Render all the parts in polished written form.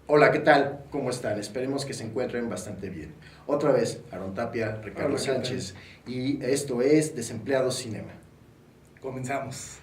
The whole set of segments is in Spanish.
Hola, ¿qué tal? ¿Cómo están? Esperemos que se encuentren bastante bien. Otra vez, Aaron Tapia, Ricardo Hola, ¿qué tal? Sánchez, y esto es Desempleados Cinema. Comenzamos.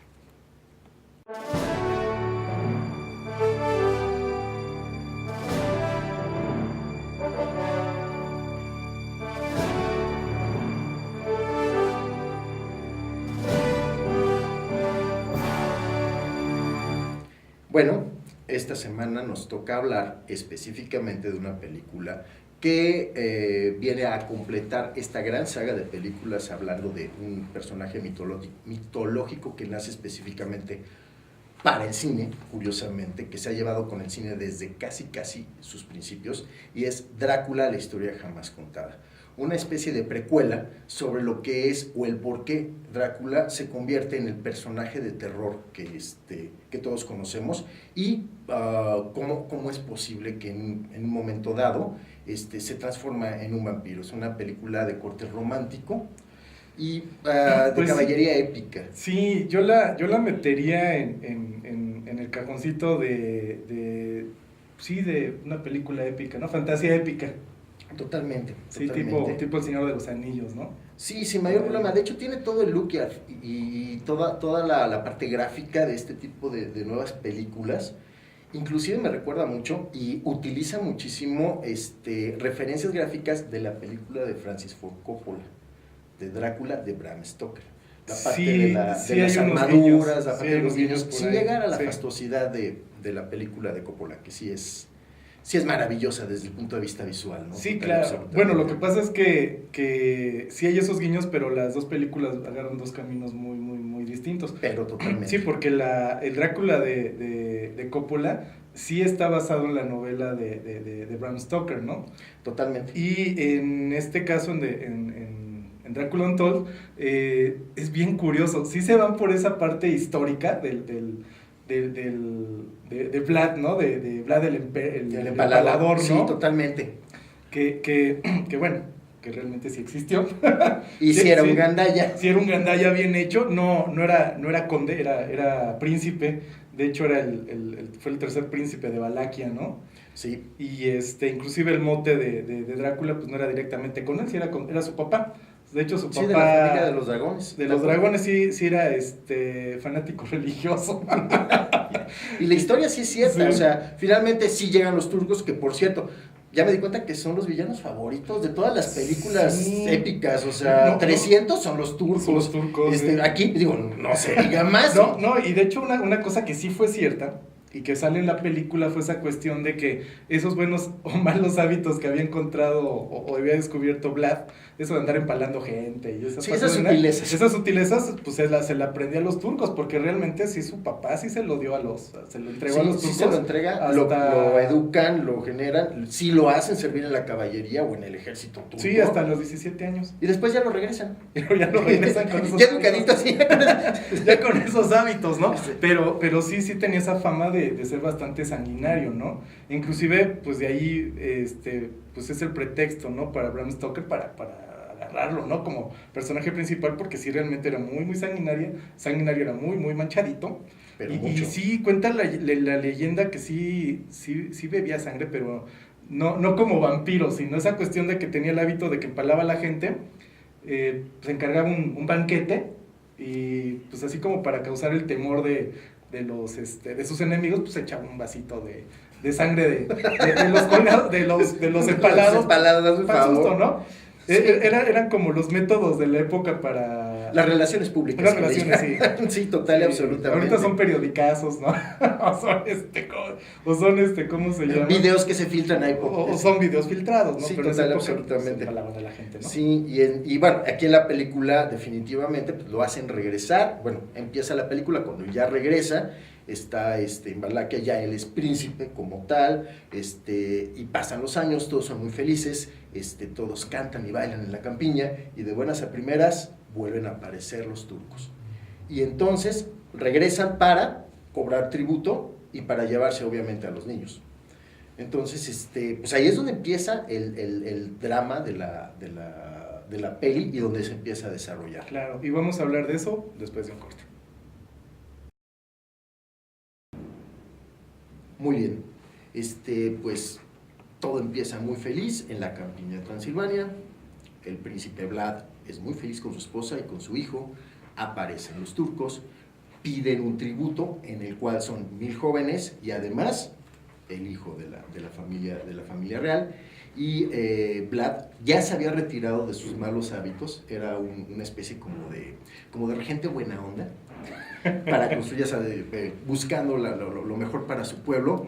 Bueno, esta semana nos toca hablar específicamente de una película que viene a completar esta gran saga de películas hablando de un personaje mitológico que nace específicamente para el cine, curiosamente, que se ha llevado con el cine desde casi sus principios, y es Drácula, la historia jamás contada. Una especie de precuela sobre lo que es o el por qué Drácula se convierte en el personaje de terror que todos conocemos y cómo es posible que en un momento dado se transforma en un vampiro. Es una película de corte romántico y de Pues sí, caballería épica. sí, yo la metería en el cajoncito sí, de una película épica, ¿no? Fantasía épica. Totalmente, Sí, tipo, totalmente. tipo El Señor de los Anillos, ¿no? Sí, sin Por mayor problema. ahí. De hecho, tiene todo el look y toda la parte gráfica de este tipo de nuevas películas. Inclusive me recuerda mucho y utiliza muchísimo referencias gráficas de la película de Francis Ford Coppola, de Drácula de Bram Stoker. La parte Sí, de sí las hay unos guiños, armaduras, la sí parte hay de los unos guiños niños, por sin ahí, llegar a la sí. fastuosidad de la película de Coppola, que sí es maravillosa desde el punto de vista visual, ¿no? Sí, Total y claro. Bueno, lo absolutamente. que pasa es que sí hay esos guiños, pero las dos películas agarran dos caminos muy distintos. Pero Sí, totalmente. porque el Drácula de Coppola sí está basado en la novela de Bram Stoker, ¿no? Totalmente. Y en este caso, en Drácula Untold, es bien curioso. Sí se van por esa parte histórica de Vlad, ¿no? De Vlad El el empalador, empalador, sí, ¿no? totalmente. Que bueno, que realmente sí existió. Y si Sí, era un sí, gandalla. sí era un gandaya bien hecho, no era conde, era príncipe. De hecho fue el tercer príncipe de Valaquia, ¿no? Sí, Y inclusive el mote de Drácula pues no era directamente con él, sí era su papá. De hecho su sí, de la familia de papá los dragones, de de los acuerdo. dragones sí era fanático religioso. Y la historia sí es cierta, o Sí, sea, finalmente sí llegan los turcos, que por cierto, ya me di cuenta que son los villanos favoritos de todas las películas sí. épicas, o sea, No, no, 300 son los son los turcos. turcos, sí. Aquí, digo, no se diga más. No, y de hecho una cosa que sí fue cierta y que sale en la película fue esa cuestión de que esos buenos o malos hábitos que había encontrado o había descubierto Vlad, eso de andar empalando gente y esa Sí, parte esas sutilezas. esas sutilezas, pues se la aprendía a los turcos, porque realmente sí su papá sí se lo dio se lo entregó a Sí, los sí se lo turcos entrega, lo hasta, educan, lo generan, sí lo hacen servir en la caballería o en el ejército sí, turco, hasta los 17 años. y después ya lo regresan. Pero ya no regresan con esos Ya hábitos. educadito así. Ya con esos hábitos, ¿no? Sí. Pero sí tenía esa fama de ser bastante sanguinario, ¿no? Inclusive, pues de ahí, pues es el pretexto, ¿no? Para Bram Stoker para agarrarlo, ¿no? Como personaje principal, porque sí realmente era muy sanguinario, era muy manchadito. Pero Y mucho. sí cuenta la leyenda que sí bebía sangre, pero no como vampiro, sino esa cuestión de que tenía el hábito de que empalaba a la gente, se encargaba un banquete y pues así como para causar el temor de sus enemigos, pues echaba un vasito de sangre de los colgados, de los Los empalados, empalados, por para el susto, favor. ¿no? Sí. Eran como los métodos de la época para Las relaciones públicas las que le relaciones, sí. llaman. Sí, total y Sí, ahorita absolutamente. son periodicazos, ¿no? O son ¿cómo se llama? Videos que se filtran ahí. O son videos filtrados, ¿no? Sí, Pero en esa total y época pues, se absolutamente. empalaban a la gente, ¿no? Sí, y bueno, aquí en la película definitivamente pues, lo hacen regresar. Bueno, empieza la película cuando ya regresa. Está en Valaquia, ya él es príncipe como tal, y pasan los años, todos son muy felices, todos cantan y bailan en la campiña, y de buenas a primeras vuelven a aparecer los turcos. Y entonces regresan para cobrar tributo y para llevarse obviamente a los niños. Entonces, pues ahí es donde empieza el drama de la peli y donde se empieza a desarrollar. Claro, y vamos a hablar de eso después de un corte. Muy bien. pues todo empieza muy feliz en la campiña de Transilvania. El príncipe Vlad es muy feliz con su esposa y con su hijo. Aparecen los turcos, piden un tributo en el cual son 1000 jóvenes y además el hijo de la familia real. Y Vlad ya se había retirado de sus malos hábitos, era una especie como de regente buena onda, para construir, buscando lo mejor para su pueblo.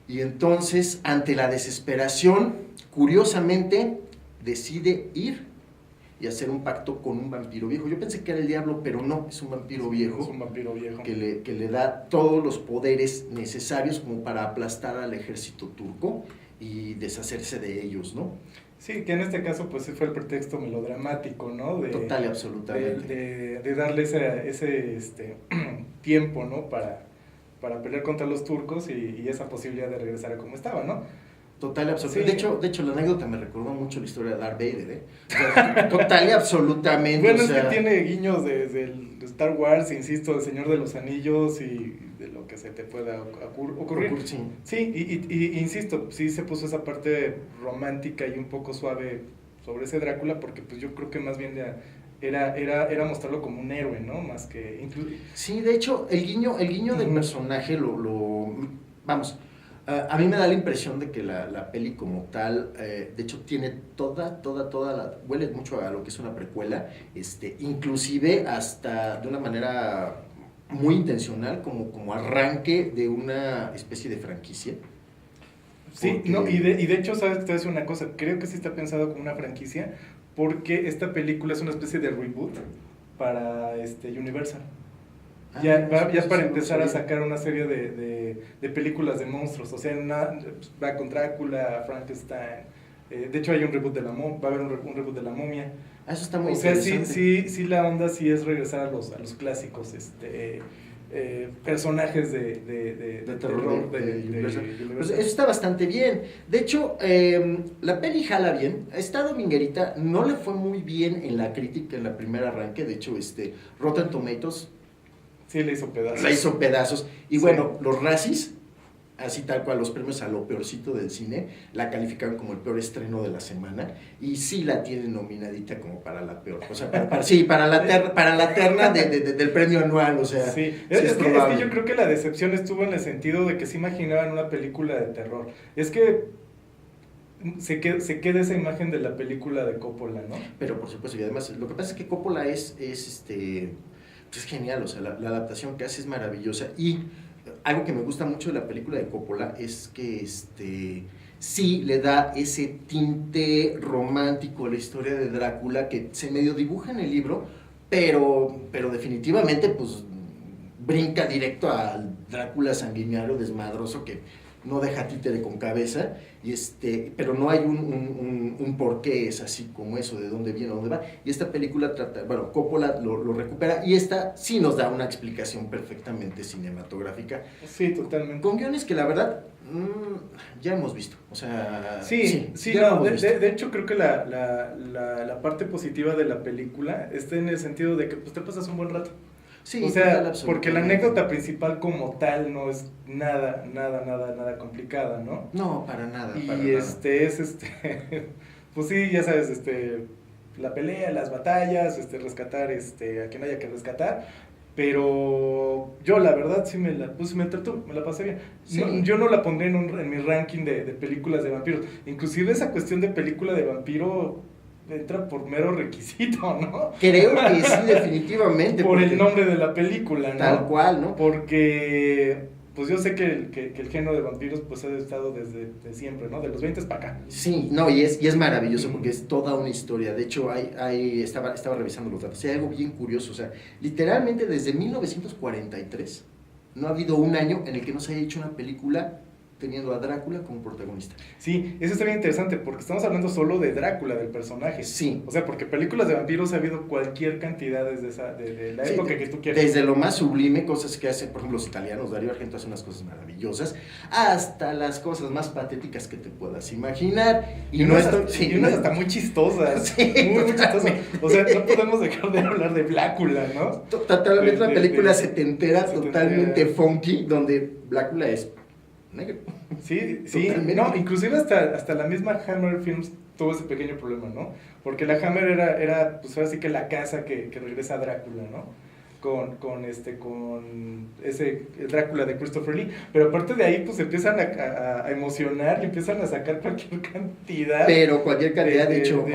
Y entonces, ante la desesperación, curiosamente, decide ir y hacer un pacto con un vampiro viejo. Yo pensé que era el diablo, pero no, es un vampiro viejo. Es un vampiro viejo. Que le da todos los poderes necesarios como para aplastar al ejército turco y deshacerse de ellos, ¿no? Sí, que en este caso pues fue el pretexto melodramático, ¿no? Total y absolutamente. De darle ese tiempo, ¿no? Para pelear contra los turcos y esa posibilidad de regresar a como estaba, ¿no? Total y absolutamente. Sí. De hecho, la anécdota me recordó mucho la historia de Darth Vader, ¿eh? O sea, total y absolutamente. Bueno, es que tiene guiños de Star Wars, insisto, del Señor de los Anillos y de lo que se te pueda ocurrir. Sí, y insisto, sí se puso esa parte romántica y un poco suave sobre ese Drácula, porque pues yo creo que más bien era mostrarlo como un héroe, ¿no? Más que... Sí, de hecho, el guiño del personaje vamos... a mí me da la impresión de que la peli como tal, de hecho tiene huele mucho a lo que es una precuela, inclusive hasta de una manera muy intencional, como arranque de una especie de franquicia. Sí, porque... no, y de hecho, sabes que te voy a decir una cosa, creo que sí está pensado como una franquicia, porque esta película es una especie de reboot para Universal. Ya para empezar a sacar una serie de películas de monstruos, o sea, va con Drácula, Frankenstein, de hecho hay un reboot va a haber un reboot de La Momia. Eso está muy interesante. O sea, sí la onda sí es regresar a los clásicos, personajes de terror pues eso está bastante bien. De hecho, la peli jala bien. Esta dominguerita no le fue muy bien en la crítica en la primera arranque. De hecho, Rotten Tomatoes sí le hizo pedazos. Y sí. Bueno, los Razzies, así tal cual, los premios a lo peorcito del cine, la calificaron como el peor estreno de la semana, y sí la tienen nominadita como para la peor, o sea, para la terna del premio anual, o sea. Sí, es que yo creo que la decepción estuvo en el sentido de que se imaginaban una película de terror. Es que se queda esa imagen de la película de Coppola, ¿no? Pero por supuesto, y además, lo que pasa es que Coppola es genial, o sea, la adaptación que hace es maravillosa, y algo que me gusta mucho de la película de Coppola es que sí le da ese tinte romántico a la historia de Drácula que se medio dibuja en el libro, pero definitivamente pues brinca directo al Drácula sanguinario, desmadroso, que no deja títere con cabeza, pero no hay un por qué es así como eso, de dónde viene, a dónde va. Y esta película Coppola lo recupera, y esta sí nos da una explicación perfectamente cinematográfica. Sí, totalmente. Con guiones que la verdad ya hemos visto, o sea... Sí, no, de hecho creo que la parte positiva de la película está en el sentido de que pues te pasas un buen rato. Sí, o sea, porque la anécdota principal como tal no es nada complicada, ¿no? No, para nada. Y para nada. pues sí, ya sabes, la pelea, las batallas, rescatar a quien haya que rescatar, pero yo la verdad sí me entretuvo, me la pasé bien. Sí. No, yo no la pondré en mi ranking de películas de vampiros, inclusive esa cuestión de película de vampiro entra por mero requisito, ¿no? Creo que sí, definitivamente. Por el nombre de la película, ¿no? Tal cual, ¿no? Porque, pues yo sé que el género de vampiros pues ha estado desde siempre, ¿no? De los 20 para acá. Sí, no, y es maravilloso porque es toda una historia. De hecho, estaba revisando los datos. Hay algo bien curioso, o sea, literalmente desde 1943 no ha habido un año en el que no se haya hecho una película teniendo a Drácula como protagonista. Sí, eso está bien interesante, porque estamos hablando solo de Drácula, del personaje. Sí. O sea, porque películas de vampiros ha habido cualquier cantidad de la época que tú quieras. Desde lo más sublime, cosas que hacen, por ejemplo, los italianos, Dario Argento hace unas cosas maravillosas, hasta las cosas más patéticas que te puedas imaginar. Y unas hasta muy chistosas. Sí, muy chistosas. O sea, no podemos dejar de hablar de Blácula, ¿no? Totalmente una película setentera, totalmente funky, donde Blácula es negro. Sí, Totalmente. no, inclusive hasta la misma Hammer Films tuvo ese pequeño problema, ¿no? Porque la Hammer era pues ahora sí que la casa que regresa a Drácula, ¿no? Con ese el Drácula de Christopher Lee, pero aparte de ahí pues empiezan a emocionar y empiezan a sacar cualquier cantidad. Pero cualquier cantidad, de hecho,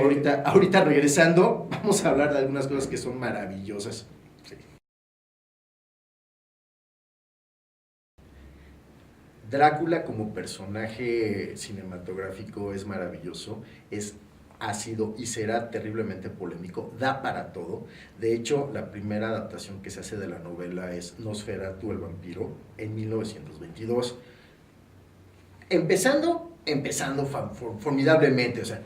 ahorita regresando, vamos a hablar de algunas cosas que son maravillosas. Sí. Drácula como personaje cinematográfico es maravilloso, ha sido y será terriblemente polémico, da para todo. De hecho, la primera adaptación que se hace de la novela es Nosferatu el vampiro en 1922. Empezando formidablemente, o sea,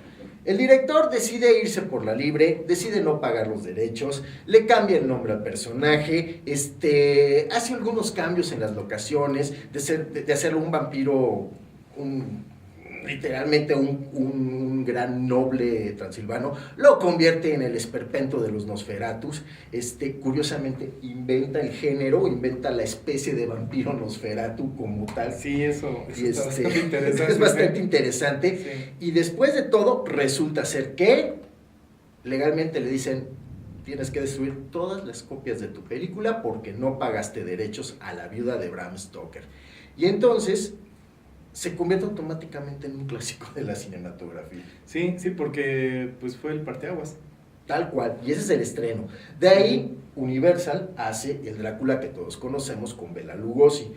el director decide irse por la libre, decide no pagar los derechos, le cambia el nombre al personaje, hace algunos cambios en las locaciones, de hacerlo un vampiro, literalmente un gran noble transilvano, lo convierte en el esperpento de los Nosferatus. Curiosamente inventa el género, inventa la especie de vampiro Nosferatu como tal. Sí, eso está bastante interesante. Es bastante interesante. Sí. Y después de todo, resulta ser que legalmente le dicen: tienes que destruir todas las copias de tu película porque no pagaste derechos a la viuda de Bram Stoker. Y entonces se convierte automáticamente en un clásico de la cinematografía. Sí, porque pues fue el parteaguas. Tal cual, y ese es el estreno. De ahí, Universal hace el Drácula que todos conocemos con Bela Lugosi.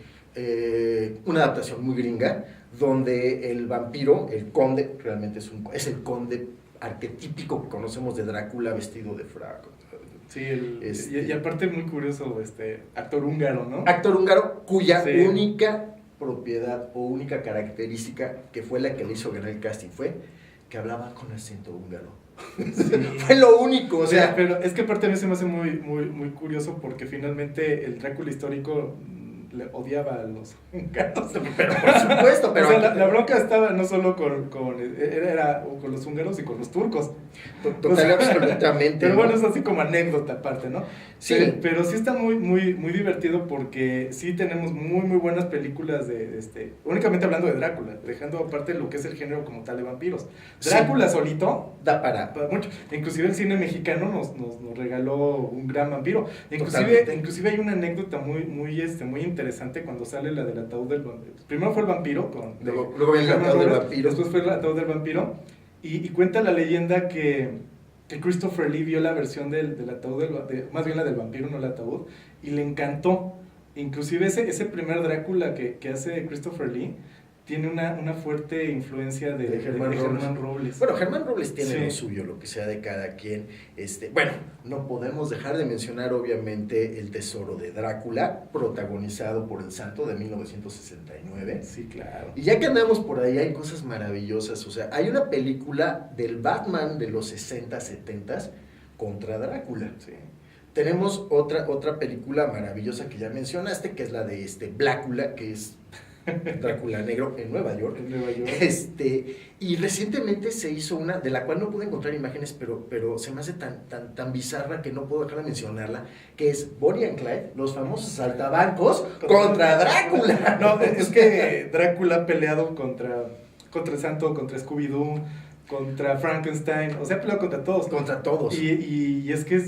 Una adaptación muy gringa, donde el vampiro, el conde, realmente es el conde arquetípico que conocemos de Drácula, vestido de frac. Sí, y aparte muy curioso, actor húngaro, ¿no? Actor húngaro cuya única propiedad o única característica, que fue la que le hizo ganar el casting, fue que hablaba con acento húngaro. Sí. Fue lo único, o sea. Pero es que aparte a mí se me hace muy curioso porque finalmente el Drácula histórico le odiaba a los húngaros. Pero por supuesto, pero o sea, la bronca estaba no solo con los húngaros y con los turcos. Total, absolutamente. Pero bueno, es así como anécdota aparte, ¿no? Sí. Pero sí está muy divertido porque sí tenemos muy buenas películas únicamente hablando de Drácula, dejando aparte lo que es el género como tal de vampiros. Drácula solito da para mucho. Inclusive el cine mexicano nos regaló un gran vampiro. Inclusive hay una anécdota muy interesante cuando sale la del ataúd del vampiro. Primero fue el vampiro luego viene el ataúd del vampiro. Después fue el ataúd del vampiro y cuenta la leyenda que Christopher Lee vio la versión del ataúd más bien la del vampiro, no el ataúd, y le encantó. Inclusive ese primer Drácula que hace Christopher Lee tiene una fuerte influencia de Germán Robles. Bueno, Germán Robles tiene lo suyo, lo que sea de cada quien. Bueno, no podemos dejar de mencionar obviamente El Tesoro de Drácula, protagonizado por El Santo de 1969. Sí, claro. Y ya que andamos por ahí, hay cosas maravillosas. O sea, hay una película del Batman de los 60, 70 contra Drácula. Sí. Tenemos otra película maravillosa que ya mencionaste, que es la de Blácula, que es Drácula negro en Nueva York. Y recientemente se hizo una, de la cual no pude encontrar imágenes, pero se me hace tan bizarra que no puedo dejar de mencionarla, que es Bonnie and Clyde, los famosos saltabancos contra Drácula. No, es que Drácula ha peleado contra el Santo, contra Scooby-Doo, contra Frankenstein, o sea, ha peleado contra todos. Contra todos. Y es que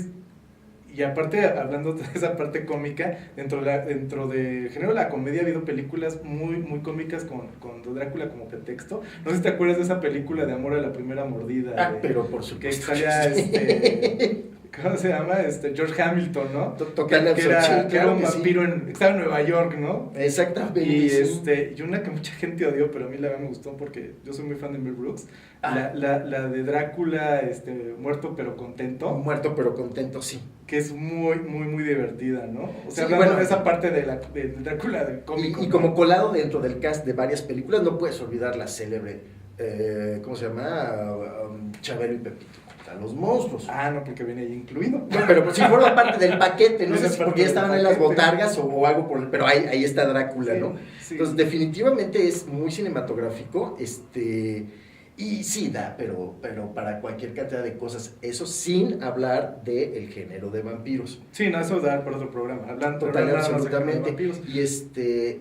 y aparte, hablando de esa parte cómica, dentro de género de la comedia ha habido películas muy cómicas con Drácula como pretexto. No sé si te acuerdas de esa película de Amor a la Primera Mordida. Pero por supuesto. Que salía ¿cómo se llama? George Hamilton, ¿no? Que era un vampiro que estaba en Nueva York, ¿no? Exactamente. Y una que mucha gente odió, pero a mí la verdad me gustó porque yo soy muy fan de Mel Brooks. La de Drácula, muerto pero contento. Muerto pero contento, sí. Que es muy divertida, ¿no? O sea, hablando de esa parte de Drácula del cómico. Y como colado dentro del cast de varias películas, no puedes olvidar la célebre, ¿cómo se llama? Chabelo y Pepito. A los monstruos. No, porque viene ahí incluido. No, pero si forma parte del paquete, no sé si porque ya estaban en las botargas o algo pero ahí está Drácula, sí, ¿no? Sí. Entonces, definitivamente es muy cinematográfico, Y sí da, pero para cualquier cantidad de cosas, eso sin hablar del género de vampiros. Sí, no, eso da para otro programa, hablando Total y nada más de absolutamente. vampiros.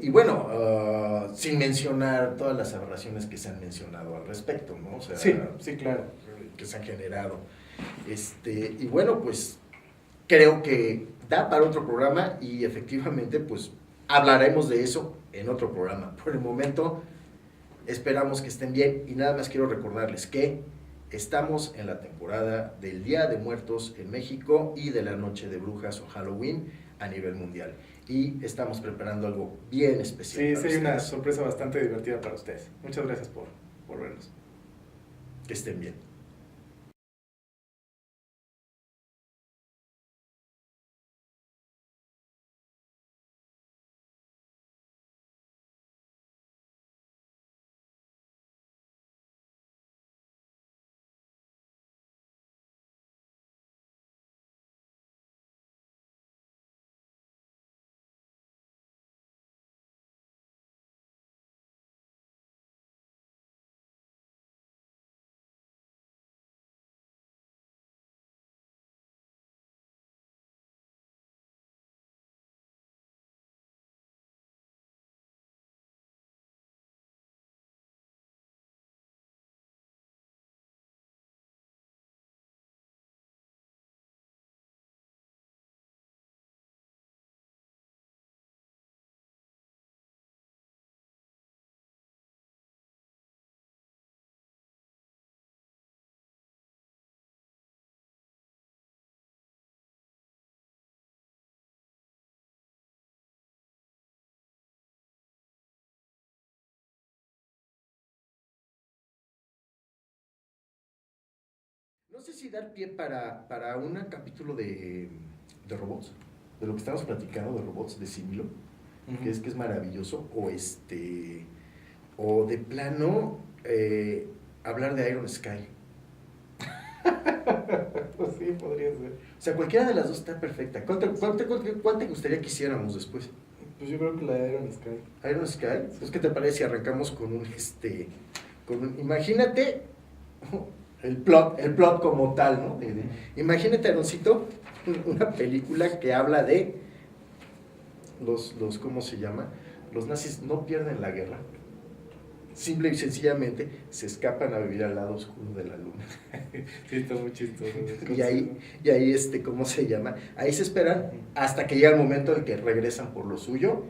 Y bueno, sin mencionar todas las aberraciones que se han mencionado al respecto, ¿no? O sea, Sí, sí, claro. que se han generado. Y bueno, pues creo que da para otro programa y efectivamente, pues hablaremos de eso en otro programa. Por el momento, esperamos que estén bien y nada más quiero recordarles que estamos en la temporada del Día de Muertos en México y de la Noche de Brujas o Halloween a nivel mundial. Y estamos preparando algo bien especial. Sí, sí, hay una sorpresa bastante divertida para ustedes. Muchas gracias por vernos. Que estén bien. No sé si dar pie para un capítulo de robots, de lo que estamos platicando de robots de Similo, que es maravilloso, o de plano hablar de Iron Sky. Sí, podría ser. O sea, cualquiera de las dos está perfecta. ¿Cuál te gustaría que hiciéramos después? Pues yo creo que la de Iron Sky. Iron Sky. Pues, ¿qué te parece si arrancamos imagínate el plot como tal, ¿no? Imagínate, Aaroncito, una película que habla de ¿cómo se llama? Los nazis no pierden la guerra. Simple y sencillamente se escapan a vivir al lado oscuro de la luna. Sí, está muy chistoso. y ahí, ¿cómo se llama? Ahí se esperan hasta que llega el momento en que regresan por lo suyo